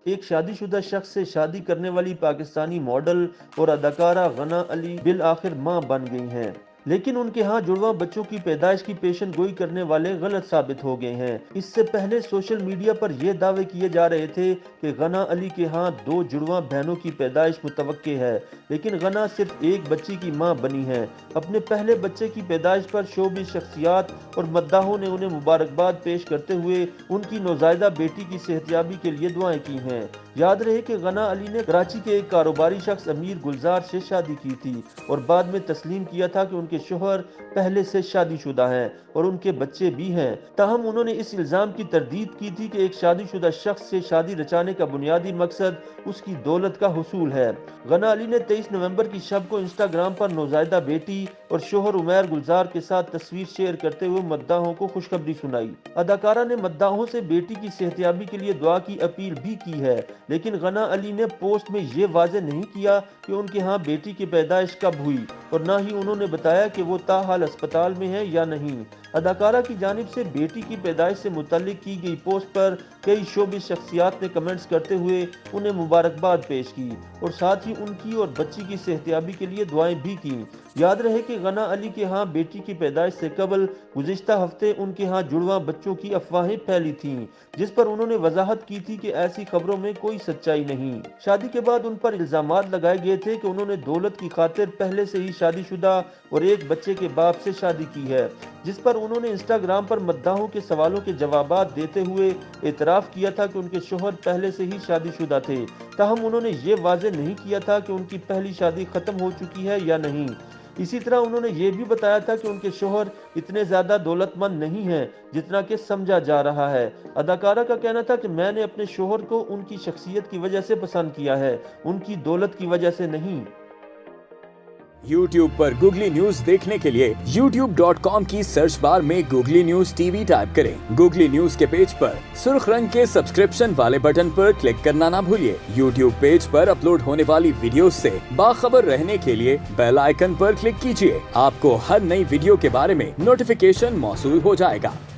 ایک شادی شدہ شخص سے شادی کرنے والی پاکستانی ماڈل اور اداکارہ غنا علی بالآخر ماں بن گئی ہیں، لیکن ان کے ہاں جڑواں بچوں کی پیدائش کی پیشن گوئی کرنے والے غلط ثابت ہو گئے ہیں۔ اس سے پہلے سوشل میڈیا پر یہ دعوے کیے جا رہے تھے کہ غنا علی کے ہاں 2 جڑواں بہنوں کی پیدائش متوقع ہے، لیکن غنا صرف ایک بچی کی ماں بنی ہیں۔ اپنے پہلے بچے کی پیدائش پر شوبز شخصیات اور مداحوں نے انہیں مبارکباد پیش کرتے ہوئے ان کی نوزائیدہ بیٹی کی صحتیابی کے لیے دعائیں کی ہیں۔ یاد رہے کہ غنا علی نے کراچی کے ایک کاروباری شخص امیر گلزار سے شادی کی تھی اور بعد میں تسلیم کیا تھا کہ ان کے شوہر پہلے سے شادی شدہ ہیں اور ان کے بچے بھی ہیں، تاہم انہوں نے اس الزام کی تردید کی تھی کہ ایک شادی شدہ شخص سے شادی رچانے کا بنیادی مقصد اس کی دولت کا حصول ہے۔ غنا علی نے 23 نومبر کی شب کو انسٹاگرام پر نوزائیدہ بیٹی اور شوہر عمیر گلزار کے ساتھ تصویر شیئر کرتے ہوئے مداحوں کو خوشخبری سنائی۔ اداکارہ نے مداحوں سے بیٹی کی صحتیابی کے لیے دعا کی اپیل بھی کی ہے، لیکن غنا علی نے پوسٹ میں یہ واضح نہیں کیا کہ ان کے ہاں بیٹی کی پیدائش کب ہوئی اور نہ ہی انہوں نے بتایا کہ وہ تاحال اسپتال میں ہے یا نہیں۔ اداکارہ کی جانب سے بیٹی کی پیدائش سے متعلق کی گئی پوسٹ پر کئی شوبز شخصیات نے کمنٹس کرتے ہوئے انہیں مبارکباد پیش کی اور ساتھ ہی ان کی اور بچی کی صحتیابی کے لیے دعائیں بھی کیں۔ یاد رہے کہ غنا علی کے ہاں بیٹی کی پیدائش سے قبل گزشتہ ہفتے ان کے ہاں جڑواں بچوں کی افواہیں پھیلی تھیں، جس پر انہوں نے وضاحت کی تھی کہ ایسی خبروں میں کوئی سچائی نہیں۔ شادی کے بعد ان پر الزامات لگائے گئے تھے کہ انہوں نے دولت کی خاطر پہلے سے ہی شادی شدہ اور ایک بچے کے باپ سے شادی کی ہے، جس پر انہوں نے انسٹاگرام پر مداحوں کے سوالوں کے جوابات دیتے ہوئے اعتراف کیا تھا کہ ان کے شوہر پہلے سے ہی شادی شدہ تھے، تاہم انہوں نے یہ واضح نہیں کیا تھا کہ ان کی پہلی شادی ختم ہو چکی ہے یا نہیں۔ اسی طرح انہوں نے یہ بھی بتایا تھا کہ ان کے شوہر اتنے زیادہ دولت مند نہیں ہیں جتنا کہ سمجھا جا رہا ہے۔ اداکارہ کا کہنا تھا کہ میں نے اپنے شوہر کو ان کی شخصیت کی وجہ سے پسند کیا ہے، ان کی دولت کی وجہ سے نہیں۔ YouTube پر گوگلی نیوز دیکھنے کے لیے youtube.com کی سرچ بار میں googly news T V type کریں۔ گوگلی نیوز کے پیج پر سرخ رنگ کے سبسکرپشن والے بٹن پر کلک کرنا نہ بھولیے۔ YouTube پیج پر اپلوڈ ہونے والی ویڈیوز سے باخبر رہنے کے لیے بیل آئیکن پر کلک کیجیے۔ آپ کو ہر نئی ویڈیو کے بارے میں نوٹیفیکیشن موصول ہو جائے گا۔